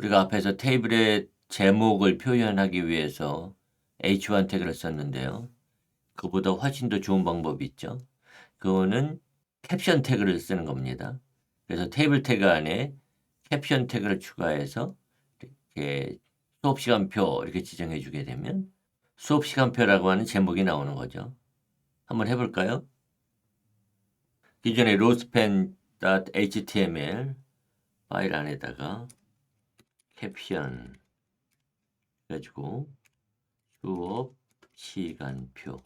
우리가 앞에서 테이블의 제목을 표현하기 위해서 h1 태그를 썼는데요. 그보다 훨씬 더 좋은 방법이 있죠. 그거는 캡션 태그를 쓰는 겁니다. 그래서 테이블 태그 안에 캡션 태그를 추가해서 이렇게 수업시간표 이렇게 지정해 주게 되면 수업시간표라고 하는 제목이 나오는 거죠. 한번 해볼까요? 기존의 lospan.html 파일 안에다가 캡션 해가지고 수업 시간표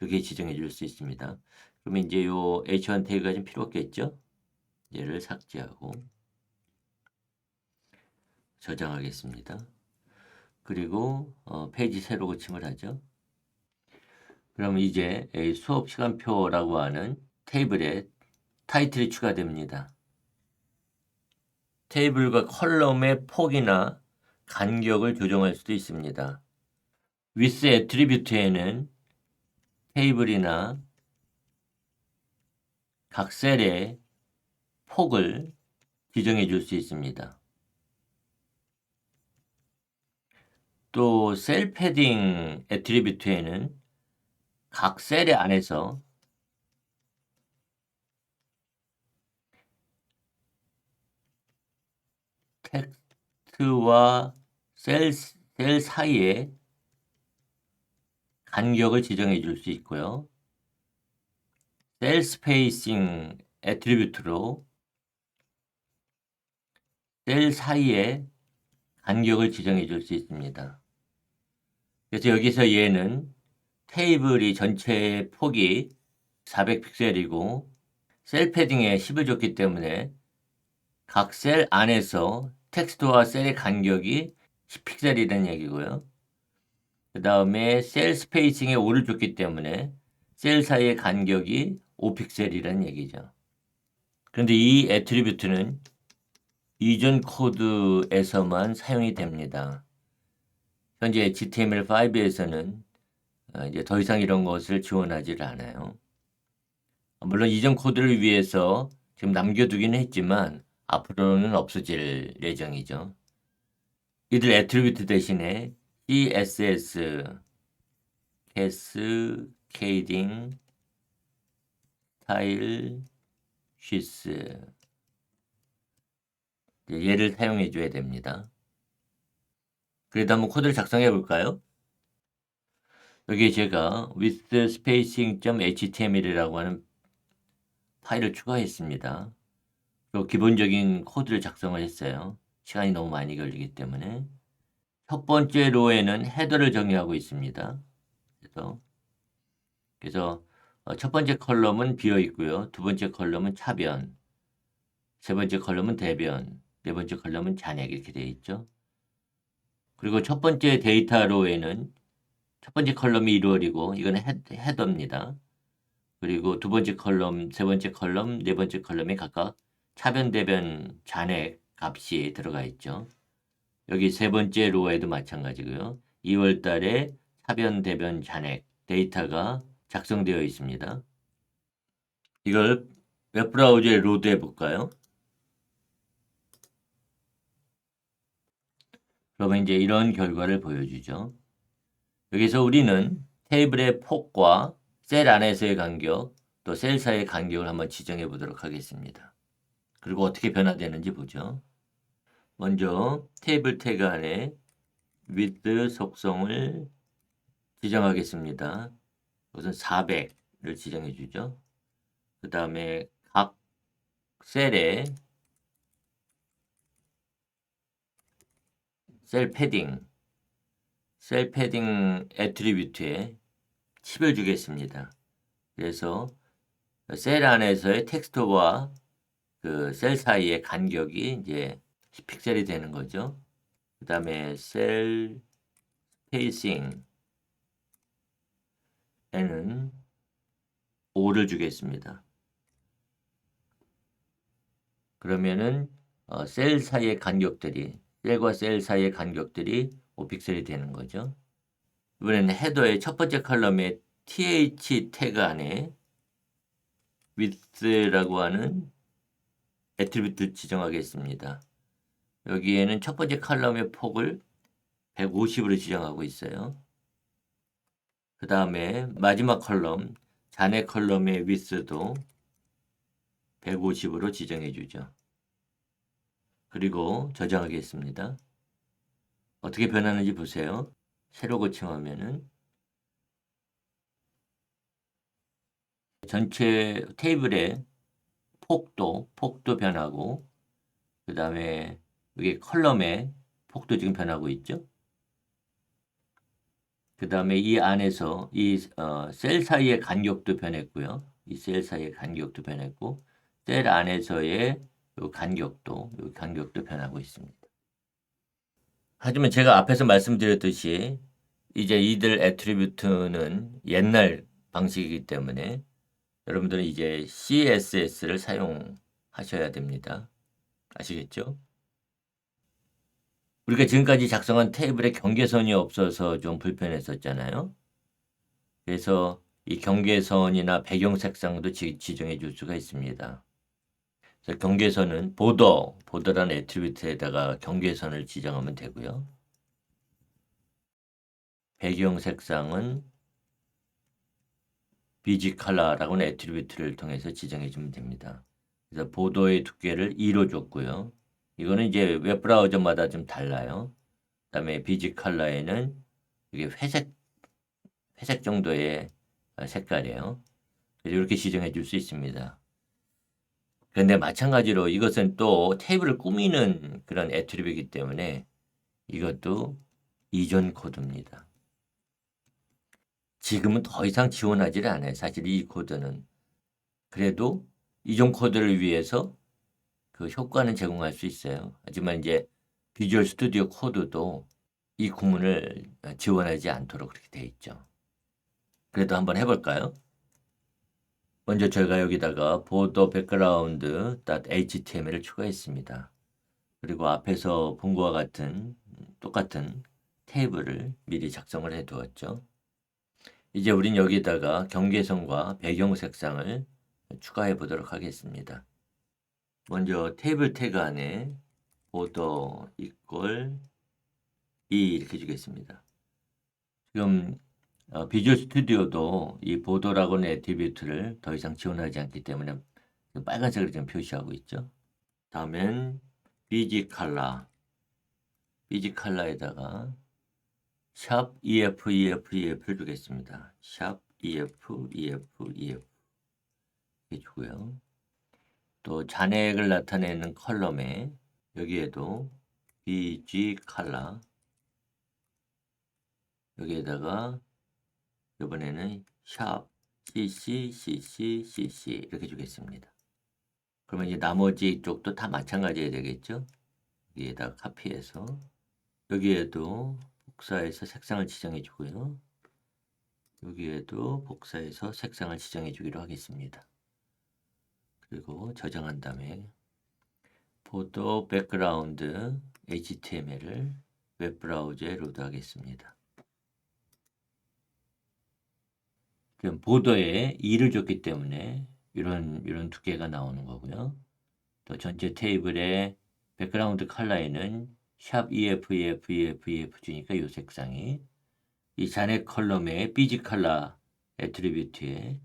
이렇게 지정해 줄 수 있습니다. 그러면 이제 요 h1 태그가 좀 필요 없겠죠? 얘를 삭제하고 저장하겠습니다. 그리고 페이지 새로 고침을 하죠. 그럼 이제 수업 시간표라고 하는 테이블에 타이틀이 추가됩니다. 테이블과 컬럼의 폭이나 간격을 조정할 수도 있습니다. with 애트리뷰트에는 테이블이나 각 셀의 폭을 지정해 줄 수 있습니다. 또 셀 패딩 애트리뷰트에는 각 셀의 안에서 텍스트와 셀 사이에 간격을 지정해 줄 수 있고요. 셀 스페이싱 애트리뷰트로 셀 사이에 간격을 지정해 줄 수 있습니다. 그래서 여기서 얘는 테이블이 전체 폭이 400픽셀이고 셀 패딩에 10을 줬기 때문에 각 셀 안에서 텍스트와 셀의 간격이 10픽셀이라는 얘기고요. 그 다음에 셀 스페이싱에 5를 줬기 때문에 셀 사이의 간격이 5픽셀이라는 얘기죠. 그런데 이 애트리뷰트는 이전 코드에서만 사용이 됩니다. 현재 HTML5에서는 이제 더 이상 이런 것을 지원하지 않아요. 물론 이전 코드를 위해서 지금 남겨두기는 했지만 앞으로는 없어질 예정이죠. 이들 애트리뷰트 대신에 CSS, 캐스케이딩, 스타일, 쉬스 얘를 사용해 줘야 됩니다. 그래도 한번 코드를 작성해 볼까요? 여기에 제가 with spacing.html이라고 하는 파일을 추가했습니다. 또 기본적인 코드를 작성을 했어요. 시간이 너무 많이 걸리기 때문에. 첫 번째 로에는 헤더를 정의하고 있습니다. 그래서 첫 번째 컬럼은 비어 있고요. 두 번째 컬럼은 차변, 세 번째 컬럼은 대변, 네 번째 컬럼은 잔액 이렇게 되어 있죠. 그리고 첫 번째 데이터 로에는 첫 번째 컬럼이 1월이고 이거는 헤더입니다. 그리고 두 번째 컬럼, 세 번째 컬럼, 네 번째 컬럼에 각각 차변, 대변, 잔액 값이 들어가 있죠. 여기 세 번째 로에도 마찬가지고요. 2월 달에 차변, 대변, 잔액 데이터가 작성되어 있습니다. 이걸 웹브라우저에 로드해 볼까요? 그러면 이제 이런 결과를 보여주죠. 여기서 우리는 테이블의 폭과 셀 안에서의 간격, 또 셀 사이의 간격을 한번 지정해 보도록 하겠습니다. 그리고 어떻게 변화되는지 보죠. 먼저 테이블 태그 안에 width 속성을 지정하겠습니다. 우선 400을 지정해 주죠. 그 다음에 각 셀에 셀 패딩 애트리뷰트에 10을 주겠습니다. 그래서 셀 안에서의 텍스트와 그 셀 사이의 간격이 이제 10픽셀이 되는 거죠. 그 다음에 셀 스페이싱에는 5를 주겠습니다. 그러면은 셀 사이의 간격들이 셀과 셀 사이의 간격들이 5픽셀이 되는 거죠. 이번에는 헤더의 첫 번째 컬럼에 th 태그 안에 width라고 하는 애트리뷰트 지정하겠습니다. 여기에는 첫 번째 컬럼의 폭을 150으로 지정하고 있어요. 그 다음에 마지막 컬럼, 잔해 컬럼의 위스도 150으로 지정해 주죠. 그리고 저장하겠습니다. 어떻게 변하는지 보세요. 새로 고침하면은 전체 테이블의 폭도 변하고, 그 다음에 여기 컬럼의 폭도 지금 변하고 있죠. 그 다음에 이 안에서 이 셀 사이의 간격도 변했고요. 이 셀 사이의 간격도 변했고, 셀 안에서의 요 간격도 변하고 있습니다. 하지만 제가 앞에서 말씀드렸듯이 이제 이들 애트리뷰트는 옛날 방식이기 때문에 여러분들은 이제 CSS를 사용하셔야 됩니다. 아시겠죠? 우리가 지금까지 작성한 테이블에 경계선이 없어서 좀 불편했었잖아요. 그래서 이 경계선이나 배경 색상도 지정해 줄 수가 있습니다. 그래서 경계선은 보더라는 애트리뷰트에다가 경계선을 지정하면 되고요. 배경 색상은 BG 컬러라고는 애트리뷰트를 통해서 지정해 주면 됩니다. 그래서 보도의 두께를 2로 줬고요. 이거는 이제 웹브라우저마다 좀 달라요. 그다음에 BG 컬러에는 이게 회색 정도의 색깔이에요. 그래서 이렇게 지정해 줄 수 있습니다. 그런데 마찬가지로 이것은 또 테이블을 꾸미는 그런 애트리뷰이기 때문에 이것도 이전 코드입니다. 지금은 더 이상 지원하지를 않아요. 사실 이 코드는. 그래도 이전 코드를 위해서 그 효과는 제공할 수 있어요. 하지만 이제 비주얼 스튜디오 코드도 이 구문을 지원하지 않도록 그렇게 되어 있죠. 그래도 한번 해볼까요? 먼저 저희가 여기다가 보더 백그라운드 .html을 추가했습니다. 그리고 앞에서 본 것과 같은 똑같은 테이블을 미리 작성을 해 두었죠. 이제 우린 여기다가 경계선과 배경 색상을 추가해 보도록 하겠습니다. 먼저 테이블 태그 안에 보더 이퀄 이렇게 주겠습니다. 지금 비주얼 스튜디오도 이 보더라고는 애트리뷰트를 더 이상 지원하지 않기 때문에 빨간색으로 지금 표시하고 있죠. 다음엔 BG 컬러에다가 샵 EF를 주겠습니다. 샵 EF 이렇게 주고요. 또 잔액을 나타내는 컬럼에 여기에도 BG 컬러 여기에다가 이번에는 샵 CC 이렇게 주겠습니다. 그러면 이제 나머지 쪽도 다 마찬가지가 되겠죠? 여기에다 카피해서 여기에도 복사해서 색상을 지정해 주고요. 여기에도 복사해서 색상을 지정해 주기로 하겠습니다. 그리고 저장한 다음에 보도 백그라운드 HTML을 웹브라우저에 로드하겠습니다. 그럼 보도에 2를 줬기 때문에 이런 두께가 나오는 거고요. 또 전체 테이블의 백그라운드 컬러에는 샵 EF 주니까 이 색상이 이 잔액 컬럼의 BG 컬러 애트리뷰트에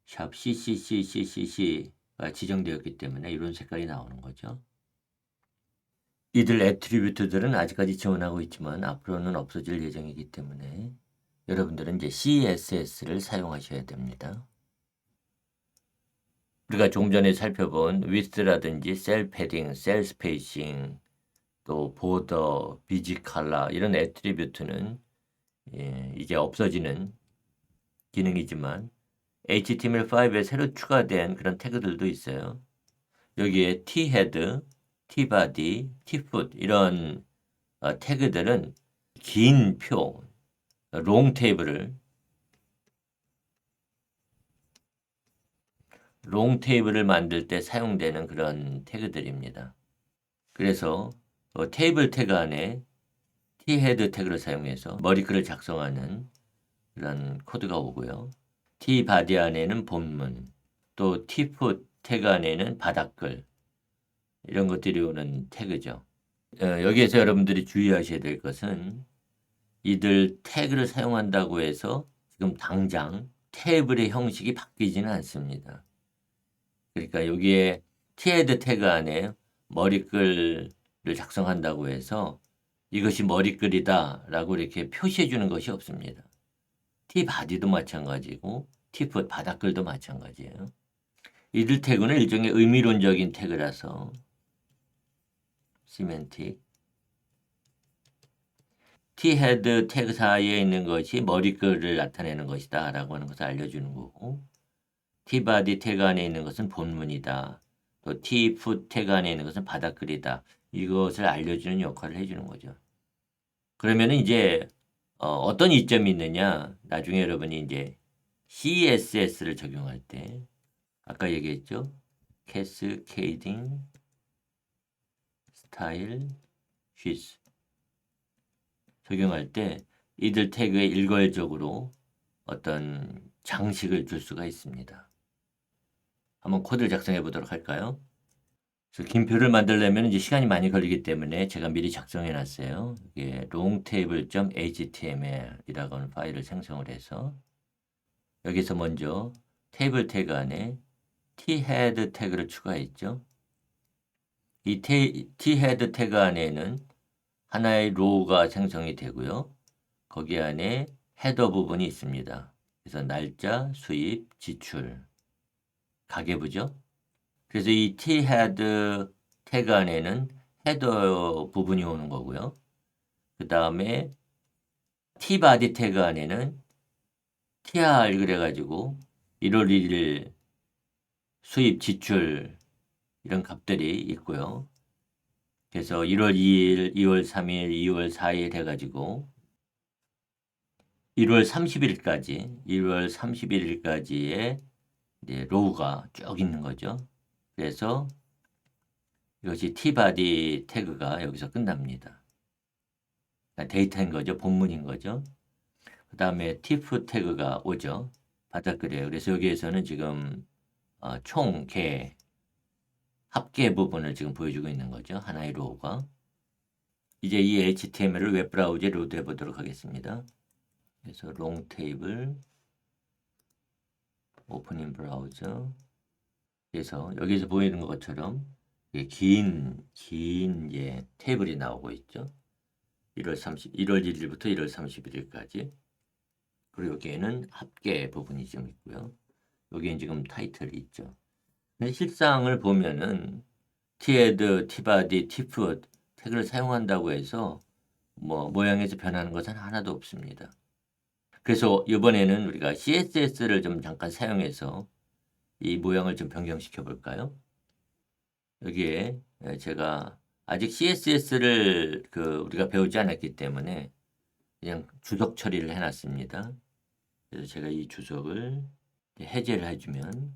샵 CCCCCC가 지정되었기 때문에 이런 색깔이 나오는 거죠. 이들 애트리뷰트들은 아직까지 지원하고 있지만 앞으로는 없어질 예정이기 때문에 여러분들은 이제 CSS를 사용하셔야 됩니다. 우리가 조금 전에 살펴본 width라든지 셀 패딩, 셀 스페이싱, 또 보더, BG 컬러 이런 애트리뷰트는 이제 없어지는 기능이지만 HTML5에 새로 추가된 그런 태그들도 있어요. 여기에 T-head, T-body, T-foot 이런 태그들은 긴 표, 롱 테이블을 만들 때 사용되는 그런 태그들입니다. 그래서 테이블 태그 안에 T-head 태그를 사용해서 머리글을 작성하는 그런 코드가 오고요. T-body 안에는 본문, 또 T-foot 태그 안에는 바닥글 이런 것들이 오는 태그죠. 여기에서 여러분들이 주의하셔야 될 것은 이들 태그를 사용한다고 해서 지금 당장 테이블의 형식이 바뀌지는 않습니다. 그러니까 여기에 tHead 태그 안에 머리글을 작성한다고 해서 이것이 머리글이다라고 이렇게 표시해 주는 것이 없습니다. tBody도 마찬가지고 tFoot 바닥글도 마찬가지예요. 이들 태그는 일종의 의미론적인 태그라서 시멘틱 tHead 태그 사이에 있는 것이 머리글을 나타내는 것이다 라고 하는 것을 알려주는 거고 tBody 태그 안에 있는 것은 본문이다. 또 tFoot 태그 안에 있는 것은 바닥글이다. 이것을 알려주는 역할을 해주는 거죠. 그러면 이제 어떤 이점이 있느냐 나중에 여러분이 이제 CSS를 적용할 때 아까 얘기했죠. 캐스케이딩 스타일 휘스 적용할 때 이들 태그에 일괄적으로 어떤 장식을 줄 수가 있습니다. 한번 코드를 작성해 보도록 할까요? 그래서 긴 표를 만들려면 이제 시간이 많이 걸리기 때문에 제가 미리 작성해 놨어요. 이게 longtable.html이라고 하는 파일을 생성을 해서 여기서 먼저 테이블 태그 안에 tHead 태그를 추가했죠. 이 tHead 태그 안에는 하나의 로우가 생성이 되고요. 거기 안에 헤더 부분이 있습니다. 그래서 날짜, 수입, 지출, 가계부죠. 그래서 이 tHead 태그 안에는 헤더 부분이 오는 거고요. 그 다음에 tBody 태그 안에는 tr 그래가지고 1월 1일 수입, 지출 이런 값들이 있고요. 그래서 1월 2일, 2월 3일, 2월 4일 해가지고 1월 31일까지의 이제 로우가 쭉 있는 거죠. 그래서 이것이 tBody 태그가 여기서 끝납니다. 그러니까 데이터인 거죠. 본문인 거죠. 그 다음에 tFoot 태그가 오죠. 바닥글이에요. 그래서 여기에서는 지금 총 개 합계 부분을 지금 보여주고 있는 거죠. 하나의 로우가. 이제 이 HTML을 웹브라우저에 로드해 보도록 하겠습니다. 그래서 long table 오프닝 브라우저 그래서 여기서 보이는 것처럼 긴 이제 테이블이 나오고 있죠. 1월 1일부터 1월 31일까지. 그리고 여기에는 합계 부분이 좀 있고요. 여기엔 지금 타이틀이 있죠. 근데 실상을 보면은 tHead, tBody, tFoot 태그를 사용한다고 해서 뭐 모양에서 변하는 것은 하나도 없습니다. 그래서 이번에는 우리가 CSS를 좀 잠깐 사용해서 이 모양을 좀 변경시켜 볼까요? 여기에 제가 아직 CSS를 우리가 배우지 않았기 때문에 그냥 주석 처리를 해놨습니다. 그래서 제가 이 주석을 해제를 해주면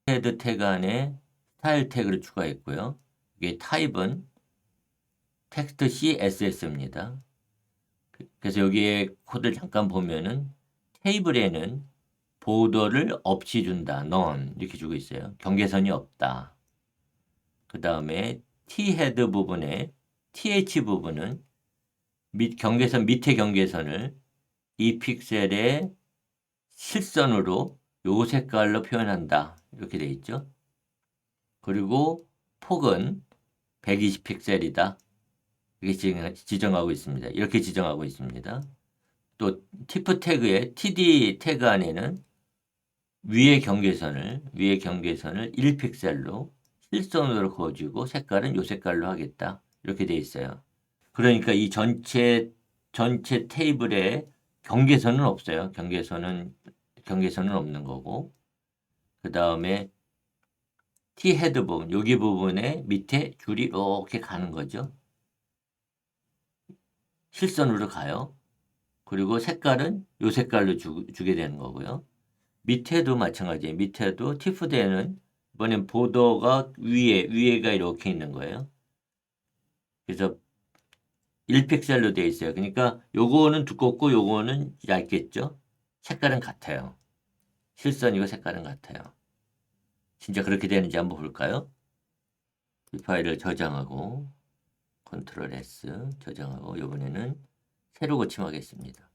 헤드 태그 안에 스타일 태그를 추가했고요. 이게 타입은 텍스트 CSS입니다. 그래서 여기에 코드를 잠깐 보면은 테이블에는 보더를 없이 준다. none 이렇게 주고 있어요. 경계선이 없다. 그 다음에 tHead 부분에 th 부분은 경계선 밑에 경계선을 이 픽셀의 실선으로 요 색깔로 표현한다. 이렇게 돼 있죠. 그리고 폭은 120 픽셀이다. 이렇게 지정하고 있습니다. 이렇게 지정하고 있습니다. 또 tf 태그의 td 태그 안에는 위의 경계선을 1픽셀로 실선으로 그어주고 색깔은 요 색깔로 하겠다. 이렇게 돼 있어요. 그러니까 이 전체 테이블에 경계선은 없어요. 경계선은 없는 거고. 그 다음에 tHead 부분, 여기 부분에 밑에 줄이 이렇게 가는 거죠. 실선으로 가요. 그리고 색깔은 요 색깔로 주게 되는 거고요. 밑에도 마찬가지예요. 밑에도 tFoot에는 이번엔 보더가 위에가 이렇게 있는 거예요. 그래서 1픽셀로 되어 있어요. 그러니까 요거는 두껍고 요거는 얇겠죠. 색깔은 같아요. 실선이고 색깔은 같아요. 진짜 그렇게 되는지 한번 볼까요? 이 파일을 저장하고 컨트롤 S 저장하고 이번에는 세로 고침하겠습니다.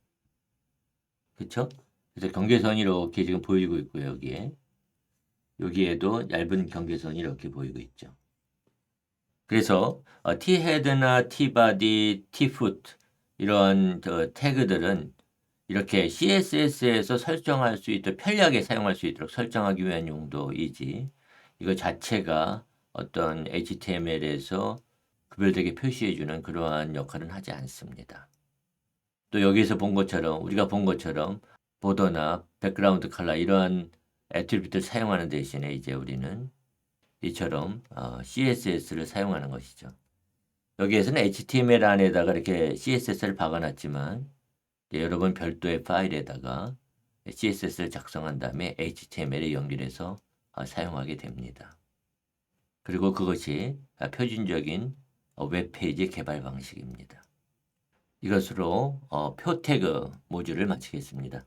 그쵸? 그래서 경계선이 이렇게 지금 보이고 있고요. 여기에도 얇은 경계선이 이렇게 보이고 있죠. 그래서 T-헤드나 T-바디, T-풋 이런 태그들은 이렇게 CSS에서 설정할 수 있도록 편리하게 사용할 수 있도록 설정하기 위한 용도이지 이거 자체가 어떤 HTML에서 구별되게 표시해주는 그러한 역할은 하지 않습니다. 또 여기서 본 것처럼 우리가 본 것처럼 보더나 백그라운드 컬러 이러한 애트리뷰트를 사용하는 대신에 이제 우리는 이처럼 CSS를 사용하는 것이죠. 여기에서는 HTML 안에다가 이렇게 CSS를 박아놨지만 여러분 별도의 파일에다가 CSS를 작성한 다음에 HTML에 연결해서 사용하게 됩니다. 그리고 그것이 표준적인 웹페이지 개발 방식입니다. 이것으로 표 태그 모듈을 마치겠습니다.